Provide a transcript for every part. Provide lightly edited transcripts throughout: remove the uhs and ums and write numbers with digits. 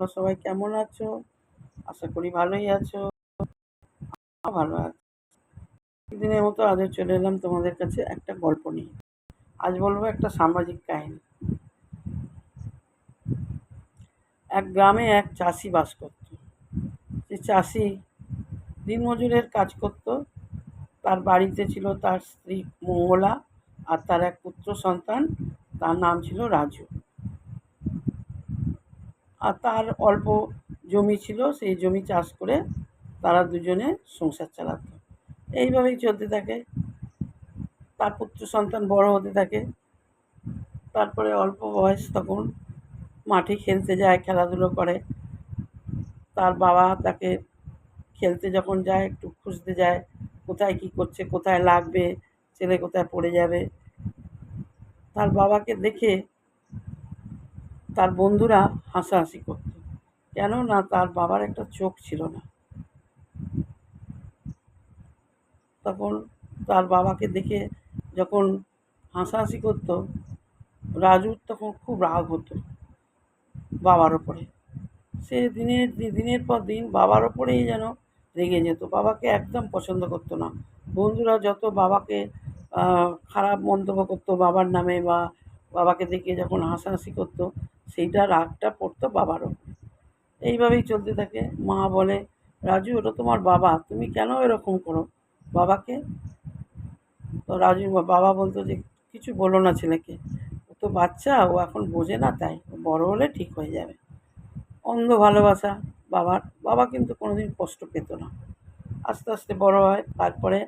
তোমরা সবাই কেমন আছো? আশা করি ভালোই আছো। ভালো আছি। দিনের মতো আজও চলে এলাম তোমাদের কাছে একটা গল্প নিয়ে। আজ বলবো একটা সামাজিক কাহিনী। এক গ্রামে এক চাষি বাস করত। সে চাষি দিনমজুরের কাজ করত। তার বাড়িতে ছিল তার স্ত্রী মঙ্গলা আর তার এক পুত্র সন্তান, তার নাম ছিল রাজু। আর তার অল্প জমি ছিল, সেই জমি চাষ করে তারা দুজনে সংসার চালাত। এইভাবেই চলতে থাকে। তার পুত্র সন্তান বড় হতে থাকে। তারপরে অল্প বয়স, তখন মাঠে খেলতে যায়, খেলাধুলো করে। তার বাবা তাকে খেলতে যখন যায় একটু খুঁজতে যায়, কোথায় কী করছে, কোথায় লাগবে, ছেলে কোথায় পড়ে যাবে। তার বাবাকে দেখে তার বন্ধুরা হাসাহাসি করত, কেননা তার বাবার একটা চোখ ছিল না। তখন তার বাবাকে দেখে যখন হাসাহাসি করত, রাজুর তখন খুব রাগ হতো বাবার ওপরে। সে দিনের পর দিন বাবার ওপরেই যেন রেগে যেত, বাবাকে একদম পছন্দ করতো না। বন্ধুরা যত বাবাকে খারাপ মন্তব্য করতো বাবার নামে, বা বাবাকে দেখে যখন হাসাহাসি করতো, সেইটা রাগটা পড়তো বাবার ওপরে। এইভাবেই চলতে থাকে। মা বলে, রাজু, ওটা তোমার বাবা, তুমি কেন এরকম করো বাবাকে? তো রাজু বাবা বলতো যে, কিছু বলো না ছেলেকে, ও তো বাচ্চা, ও এখন বোঝে না, তাই বড় হলে ঠিক হয়ে যাবে। অন্ধ ভালোবাসা বাবার। বাবা কিন্তু কোনোদিন কষ্ট পেত না। আস্তে আস্তে বড় হয়, তারপরে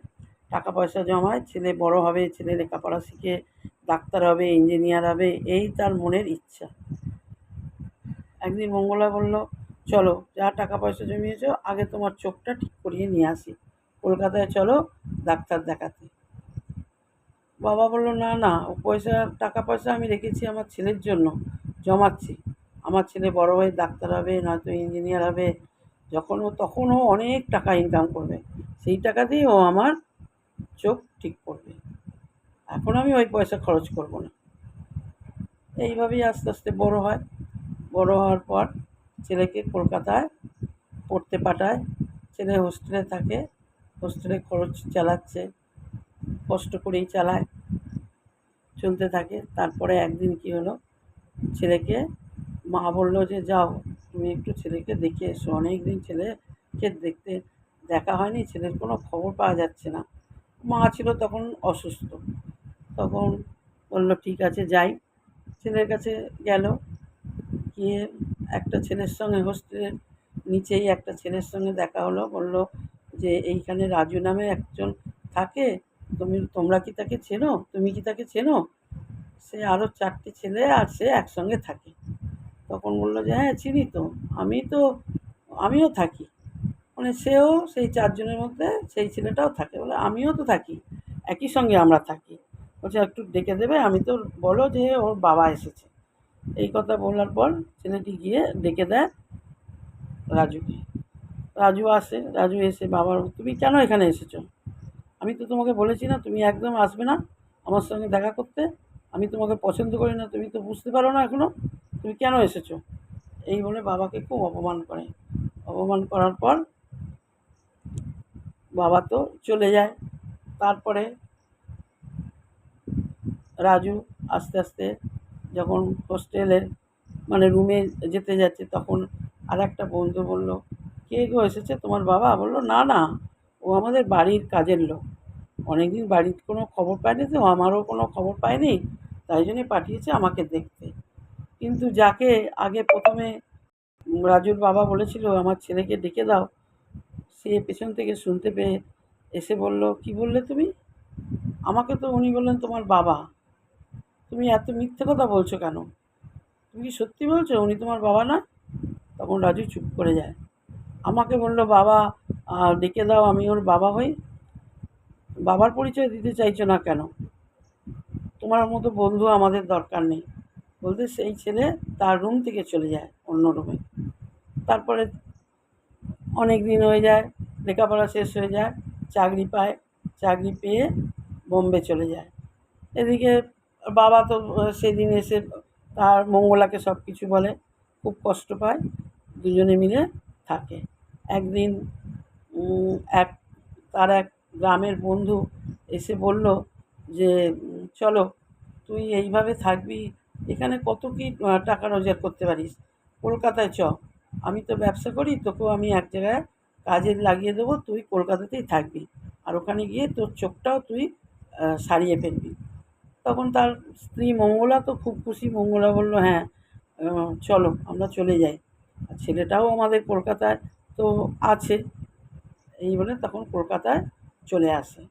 টাকা পয়সা জমায়, ছেলে বড় হবে, ছেলে লেখাপড়া শিখে ডাক্তার হবে, ইঞ্জিনিয়ার হবে, এই তার মনের ইচ্ছা। একদিন মঙ্গলা বলল, চলো, যা টাকা পয়সা জমিয়েছো, আগে তোমার চোখটা ঠিক করিয়ে নিয়ে আসি, কলকাতায় চলো ডাক্তার দেখাতে। বাবা বলল, না না, ও টাকা পয়সা আমি রেখেছি আমার ছেলের জন্য, জমাচ্ছি। আমার ছেলে বড় হয়ে ডাক্তার হবে, নয়তো ইঞ্জিনিয়ার হবে, তখন ও অনেক টাকা ইনকাম করবে, সেই টাকা দিয়ে ও আমার চোখ ঠিক করবে, এখন আমি ওই পয়সা খরচ করব না। এইভাবেই আস্তে আস্তে বড় হয়। বড় হওয়ার পর ছেলেকে কলকাতায় পড়তে পাঠায়। ছেলে হোস্টেলে থাকে, হোস্টেলে খরচ চালাচ্ছে, কষ্ট করেই চালায়, চলতে থাকে। তারপরে একদিন কী হলো, ছেলেকে মা বলল যে, যাও তুমি একটু ছেলেকে দেখে এসো, অনেক দিন ছেলেকে দেখা হয়নি, ছেলের কোনো খবর পাওয়া যাচ্ছে না। মা ছিল তখন অসুস্থ। তখন বলল, ঠিক আছে যাই। ছেলের কাছে গেল, গিয়ে একটা ছেলের সঙ্গে, হোস্টেলের নিচেই একটা ছেলের সঙ্গে দেখা হলো। বলল যে, এইখানে রাজু নামে একজন থাকে, তোমরা কি তাকে চেনো, তুমি কি তাকে চেনো? সে আরও 4টে ছেলে আর সে একসঙ্গে থাকে। তখন বলল যে, হ্যাঁ চিনি তো, আমিও থাকি। মানে সেও সেই 4 জনের মধ্যে সেই ছেলেটাও থাকে। বলে, আমিও তো থাকি, একই সঙ্গে আমরা থাকি। বলছে, একটু ডেকে দেবে, আমি তো বলো যে ওর বাবা এসেছে। এই কথা বলার পর ছেলেটি গিয়ে ডেকে দেয় রাজুকে। রাজু আসে। রাজু এসে বাবার, তুমি কেন এখানে এসেছো? আমি তো তোমাকে বলেছি না তুমি একদম আসবে না আমার সঙ্গে দেখা করতে, আমি তোমাকে পছন্দ করি না, তুমি তো বুঝতে পারো না এখনো, তুমি কেন এসেছো? এই বলে বাবাকে খুব অপমান করে। অপমান করার পর বাবা তো চলে যায়। তারপরে রাজু আস্তে আস্তে যখন হোস্টেলের মানে রুমে যেতে যাচ্ছে, তখন আর একটা বন্ধু বলল, কে গো এসেছে তোমার বাবা? বলল, না না, ও আমাদের বাড়ির কাজের লোক, অনেকদিন বাড়ির কোনো খবর পায়নি, তো আমারও কোনো খবর পায়নি, তাই জন্যে পাঠিয়েছে আমাকে দেখতে। কিন্তু যাকে আগে প্রথমে রাজুর বাবা বলেছিল আমার ছেলেকে ডেকে দাও, সে পেছন থেকে শুনতে পেয়ে এসে বলল, কি বললে তুমি? আমাকে তো উনি বললেন তোমার বাবা, তুমি এত মিথ্যে কথা বলছো কেন? তুমি কি সত্যি বলছো উনি তোমার বাবা না? তখন রাজু চুপ করে যায়। আমাকে বলল বাবা, ডেকে দাও, আমি ওর বাবা হই। বাবার পরিচয় দিতে চাইছো না কেন? তোমার মতো বন্ধু আমাদের দরকার নেই। বলতে সেই ছেলে তার রুম থেকে চলে যায় অন্য রুমে। তারপরে অনেক দিন হয়ে যায়, লেখাপড়া শেষ হয়ে যায়, চাকরি পায়। চাকরি পেয়ে বোম্বে চলে যায়। এদিকে বাবা তো সেদিন এসে তার মঙ্গলাকে সব কিছু বলে, খুব কষ্ট পায়। দুজনে মিলে থাকে। একদিন উম, এক তার এক গ্রামের বন্ধু এসে বলল যে চলো, তুই এইভাবে থাকবি, এখানে কত কি টাকা রোজগার করতে পারিস, কলকাতায় চ, আমি তো ব্যবসা করি, তোকেও আমি এক জায়গায় কাজে লাগিয়ে দেবো, তুই কলকাতাতেই থাকবি, আর ওখানে গিয়ে তোর চোখটাও তুই সারিয়ে ফেলবি। তখন তার স্ত্রী মঙ্গলা তো খুব খুশি। মঙ্গলা বলল হ্যাঁ, চলো আমরা চলে যাই, আর ছেলেটাও আমাদের কলকাতায় তো আছে। এই বলে তখন কলকাতায় চলে আসে।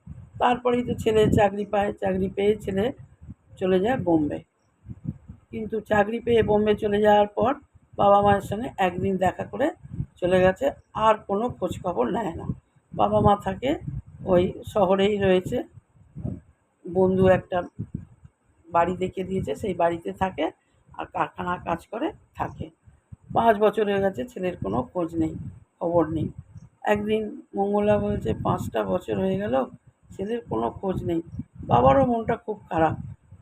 তারপরেই তো ছেলে চাকরি পায়, চাকরি পেয়ে ছেলে চলে যায় বোম্বে। কিন্তু চাকরি পেয়ে বোম্বে চলে যাওয়ার পর বাবা মায়ের সঙ্গে একদিন দেখা করে চলে গেছে, আর কোনো খোঁজখবর নেয় না। বাবা মা থাকে ওই শহরেই রয়েছে, বন্ধু একটা বাড়ি দেখিয়ে দিয়েছে, সেই বাড়িতে থাকে আর কারখানার কাজ করে থাকে। 5 বছর হয়ে গেছে, ছেলের কোনো খোঁজ নেই, খবর নেই। একদিন মঙ্গলা বলছে 5টা বছর হয়ে গেল, ছেলের কোনো খোঁজ নেই। বাবারও মনটা খুব খারাপ,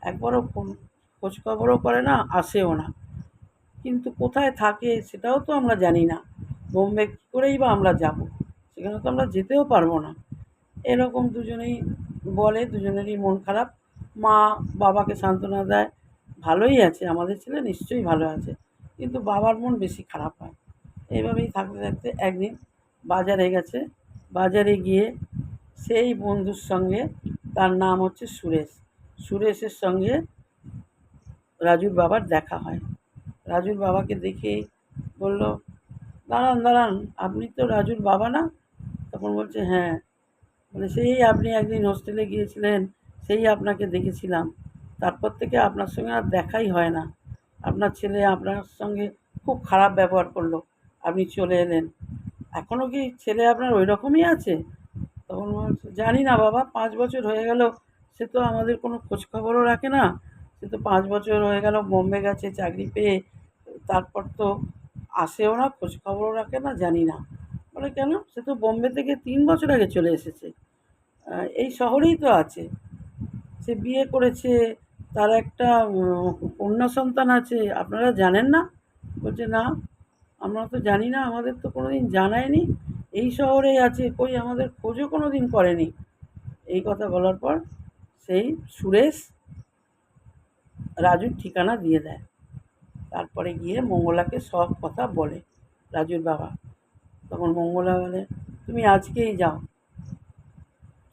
একবারও খোঁজ খবরও করে না, আসেও না। কিন্তু কোথায় থাকে সেটাও তো আমরা জানি না, বোম্বে কী করেই বা আমরা যাব, সেখানে তো আমরা যেতেও পারবো না। এরকম দুজনেই বলে, দুজনেরই মন খারাপ। মা বাবাকে সান্ত্বনা দেয়, ভালোই আছে, আমাদের ছেলে নিশ্চয়ই ভালো আছে। কিন্তু বাবার মন বেশি খারাপ হয়। এইভাবেই থাকতে থাকতে একদিন বাজারে গেছে। বাজারে গিয়ে সেই বন্ধুর সঙ্গে, তার নাম হচ্ছে সুরেশ, সুরেশের সঙ্গে রাজুর বাবার দেখা হয়। রাজুর বাবাকে দেখেই বলল, দাঁড়ান দাঁড়ান, আপনি তো রাজুর বাবা না? তখন বলছে হ্যাঁ। বলে সেই আপনি একদিন হোস্টেলে গিয়েছিলেন, সেই আপনাকে দেখেছিলাম, তারপর থেকে আপনার সঙ্গে আর দেখাই হয় না। আপনার ছেলে আপনার সঙ্গে খুব খারাপ ব্যবহার করলো, আপনি চলে এলেন। এখনও কি ছেলে আপনার ওই রকমই আছে? তখন বলছে জানি না বাবা, 5 বছর হয়ে গেল, সে তো আমাদের কোনো খোঁজখবরও রাখে না। সে তো 5 বছর হয়ে গেল বোম্বে গেছে চাকরি পেয়ে, তারপর তো আসেও না, খোঁজখবরও রাখে না, জানি না। বলে কেন, সে তো বোম্বে থেকে 3 বছর আগে চলে এসেছে, এই শহরেই তো আছে, সে বিয়ে করেছে, তার একটা কন্যা সন্তান আছে, আপনারা জানেন না? বলছে না, আমরা তো জানি না, আমাদের তো কোনো দিন জানায়নি, এই শহরেই আছে, কই আমাদের খোঁজও কোনো দিন করেনি। এই কথা বলার পর সেই সুরেশ রাজুর ঠিকানা দিয়ে দেয়। তারপরে গিয়ে মঙ্গলাকে সব কথা বলে রাজুর বাবা। তখন মঙ্গলা বলে তুমি আজকেই যাও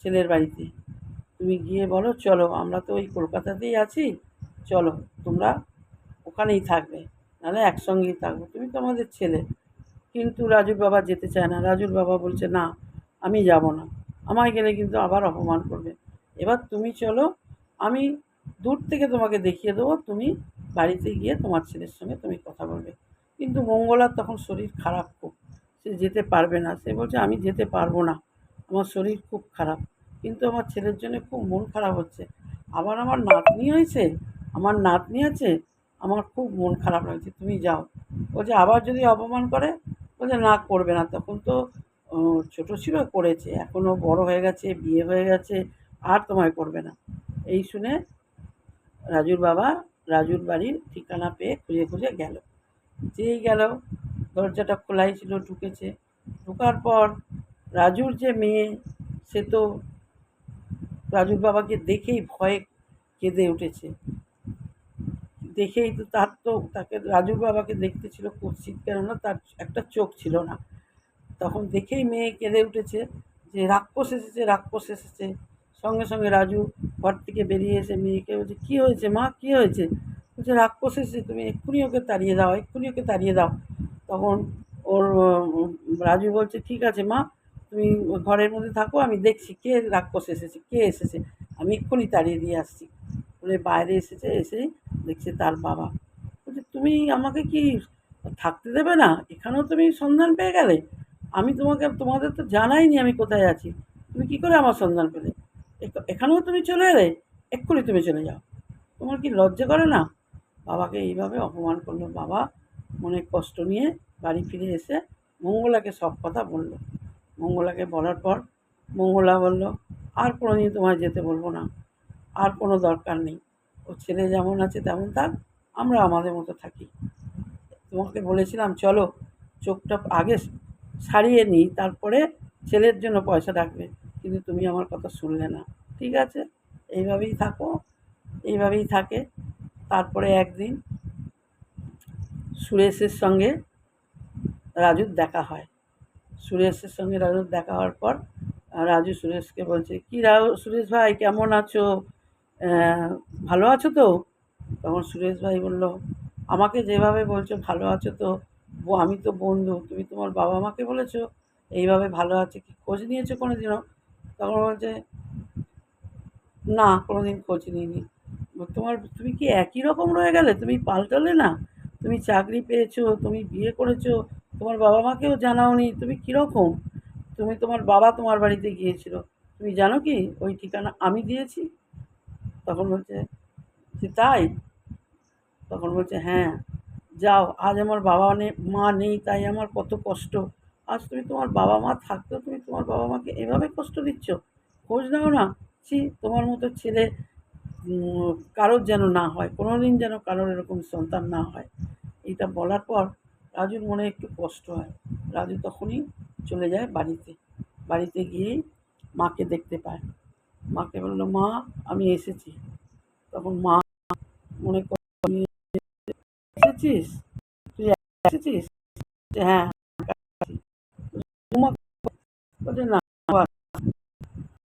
ছেলের বাড়িতে, তুমি গিয়ে বলো চলো, আমরা তো ওই কলকাতাতেই আছি, চলো তোমরা ওখানেই থাকবে, নাহলে একসঙ্গেই থাকবো, তুমি তো আমাদের ছেলে। কিন্তু রাজুর বাবা যেতে চায় না। রাজুর বাবা বলছে না, আমি যাব না, আমায় গেলে কিন্তু আবার অপমান করবে, এবার তুমি চলো, আমি দূর থেকে তোমাকে দেখিয়ে দেবো, তুমি বাড়িতে গিয়ে তোমার ছেলের সঙ্গে তুমি কথা বলবে। কিন্তু মঙ্গলার তখন শরীর খারাপ খুব, সে যেতে পারবে না। সে বলছে আমি যেতে পারবো না, আমার শরীর খুব খারাপ, কিন্তু আমার ছেলের জন্য খুব মন খারাপ হচ্ছে, আবার আমার নাতনি হয়েছে, আমার নাতনি আছে, আমার খুব মন খারাপ লাগছে, তুমি যাও। বলছে আবার যদি অপমান করে? বলছে না, করবে না, তখন তো ছোটো ছিল করেছে, এখনও বড় হয়ে গেছে, বিয়ে হয়ে গেছে, আর তোমায় করবে না। এই শুনে রাজুর বাবা রাজুর বাড়ির ঠিকানা পেয়ে খুঁজে খুঁজে গেল। যেই গেল, দরজাটা খোলাই ছিল, ঢুকেছে। ঢোকার পর রাজুর যে মেয়ে, সে তো রাজুর বাবাকে দেখেই ভয়ে কেঁদে উঠেছে। দেখেই তো তাকে রাজুর বাবাকে দেখতে ছিল কুৎসিত, কেননা তার একটা চোখ ছিল না। তখন দেখেই মেয়ে কেঁদে উঠেছে যে রাক্ষস এসেছে, রাক্ষস এসেছে। সঙ্গে সঙ্গে রাজু ঘর থেকে বেরিয়ে এসে মেয়েকে বলছে কী হয়েছে মা, কী হয়েছে? বলছে রাক্ষস এসেছে, তুমি এক্ষুনি ওকে তাড়িয়ে দাও, এক্ষুনি ওকে তাড়িয়ে দাও। তখন ওর রাজু বলছে ঠিক আছে মা, তুমি ঘরের মধ্যে থাকো, আমি দেখছি কে রাক্ষস এসেছে, কে এসেছে, আমি এক্ষুনি তাড়িয়ে দিয়ে আসছি। বলে বাইরে এসেছে, এসেই দেখছে তার বাবা। বলছে তুমি আমাকে কি থাকতে দেবে না, এখানেও তুমি সন্ধান পেয়ে গেলে, আমি তোমাদের তো জানাইনি আমি কোথায় আছি, তুমি কী করে আমার সন্ধান পেলে, এখানেও তুমি চলে এলে, এক্ষুনি তুমি চলে যাও, তোমার কি লজ্জা করে না? বাবাকে এইভাবে অপমান করলো। বাবা মনে কষ্ট নিয়ে বাড়ি ফিরে এসে মঙ্গলাকে সব কথা বলল। মঙ্গলাকে বলার পর মঙ্গলা বলল আর কোনো দিন তোমায় যেতে বলবো না, আর কোনো দরকার নেই, ও ছেলে যেমন আছে তেমন থাক, আমরা আমাদের মতো থাকি। তোমাকে বলেছিলাম চলো, চোখটা আগে সারিয়ে নিই, তারপরে ছেলের জন্য পয়সা রাখবে, কিন্তু তুমি আমার কথা শুনলে না। ঠিক আছে, এইভাবেই থাকো। এইভাবেই থাকে। তারপরে একদিন সুরেশের সঙ্গে রাজুর দেখা হয়। সুরেশের সঙ্গে রাজুর দেখা হওয়ার পর রাজু সুরেশকে বলছে, কী সুরেশ ভাই কেমন আছো, ভালো আছো তো? তখন সুরেশ ভাই বলল, আমাকে যেভাবে বলছো ভালো আছো তো, আমি তো বন্ধু, তুমি তোমার বাবা মাকে বলেছো এইভাবে ভালো আছে কি, খোঁজ নিয়েছো কোনো দিনও? তখন বলছে, না কোনোদিন খোঁজ নিইনি। তুমি কি একই রকম রয়ে গেলে, তুমি পাল্টালে না? তুমি চাকরি পেয়েছো, তুমি বিয়ে করেছো, তোমার বাবা মাকেও জানাওনি, তুমি কীরকম? তুমি তোমার বাবা তোমার বাড়িতে গিয়েছিল, তুমি জানো কি ওই ঠিকানা আমি দিয়েছি? তখন বলছে যে তাই? তখন বলছে, হ্যাঁ, যাও, আজ আমার বাবা মা নেই, তাই আমার কত কষ্ট। আজ তুমি তোমার বাবা মা থাকতেও তুমি তোমার বাবা মাকে এভাবে কষ্ট দিচ্ছ, খোঁজ নাও না। ছি, তোমার মতো ছেলে কারোর যেন না হয়, কোনো দিন যেন কারোর এরকম সন্তান না হয়। এইটা বলার পর রাজুর মনে একটু কষ্ট হয়। রাজু তখনই চলে যায় বাড়িতে। বাড়িতে গিয়েই মাকে দেখতে পায়। মাকে বলল, মা আমি এসেছি। তখন মা মনে করে, এসেছিস, তুই এসেছিস? যে হ্যাঁ, বৌমা? বলছে না,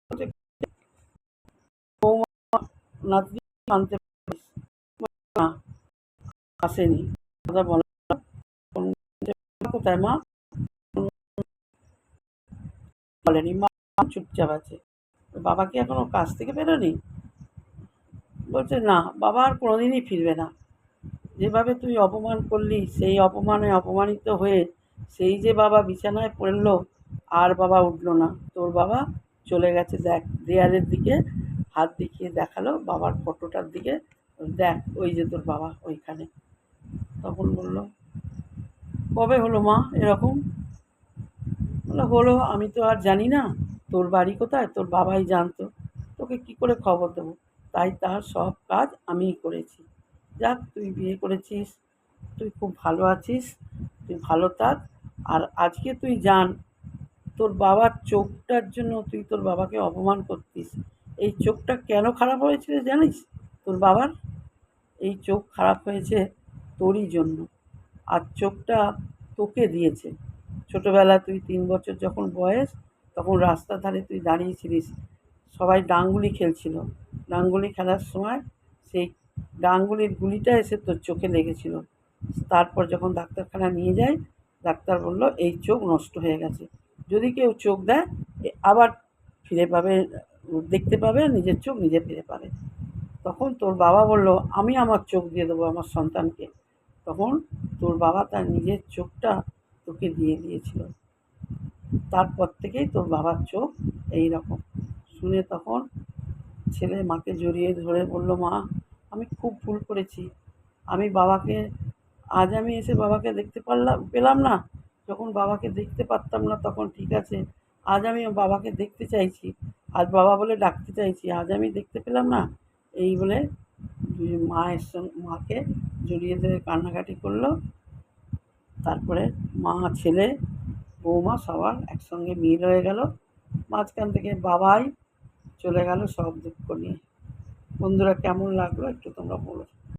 বলছে, বৌমা নাতনি আনতে পারিস? না, আসেনি। কথা বলা কোথায় মা? বলেনি। মা চুপচাপ আছে। বাবা কি এখনো কাজ থেকে বেরোনি? বলছে না, বাবা আর কোনোদিনই ফিরবে না। যেভাবে তুই অপমান করলি, সেই অপমানে অপমানিত হয়ে সেই যে বাবা বিছানায় পড়ল, আর বাবা উঠল না। তোর বাবা চলে গেছে, দেখ দেয়ালের দিকে হাত দেখিয়ে দেখালো বাবার ফটোটার দিকে, দেখ ওই যে তোর বাবা ওইখানে। তখন বলল, কবে হলো মা এরকম? হলো, আমি তো আর জানি না। তোর বাড়ি কোথায় তোর বাবাই জানতো, তোকে কি করে খবর দেবো? তাই তার সব কাজ আমিই করেছি। যাক, তুই বিয়ে করেছিস, তুই খুব ভালো আছিস, তুই ভালো থাক। আর আজকে তুই জান, তোর বাবার চোখটার জন্য তুই তোর বাবাকে অপমান করতিস। এই চোখটা কেন খারাপ হয়েছিল জানিস? তোর বাবার এই চোখ খারাপ হয়েছে তোরই জন্য। আর চোখটা তোকে দিয়েছে। ছোটোবেলা তুই 3 বছর যখন বয়স, তখন রাস্তার ধারে তুই দাঁড়িয়েছিলিস, সবাই ডাংগুলি খেলছিল। ডাংগুলি খেলার সময় সেই ডাংগুলির গুলিটা এসে তোর চোখে লেগেছিল। তারপর যখন ডাক্তারখানা নিয়ে যায়, ডাক্তার বলল এই চোখ নষ্ট হয়ে গেছে, যদি কেউ চোখ দেয় আবার ফিরে পাবে, দেখতে পাবে, নিজের চোখ নিজে ফিরে পাবে। তখন তোর বাবা বলল, আমি আমার চোখ দিয়ে দেবো আমার সন্তানকে। তখন তোর বাবা তার নিজের চোখটা তোকে দিয়ে দিয়েছিল। তারপর থেকেই তোর বাবার চোখ এই রকম। শুনে তখন ছেলে মাকে জড়িয়ে ধরে বলল, মা আমি খুব ভুল করেছি। আমি বাবাকে, আজ আমি এসে বাবাকে দেখতে পেলাম না, যখন বাবাকে দেখতে পারতাম না তখন ঠিক আছে, আজ আমি বাবাকে দেখতে চাইছি, আজ বাবা বলে ডাকতে চাইছি, আজ আমি দেখতে পেলাম না। এই বলে মাকে জড়িয়ে ধরে কান্নাকাটি করলো। তারপরে মা ছেলে বৌমা সবার একসঙ্গে মিল হয়ে গেল। মাঝখান থেকে বাবাই চলে গেল সব দুঃখ নিয়ে। বন্ধুরা কেমন লাগলো একটু তোমরা বলো।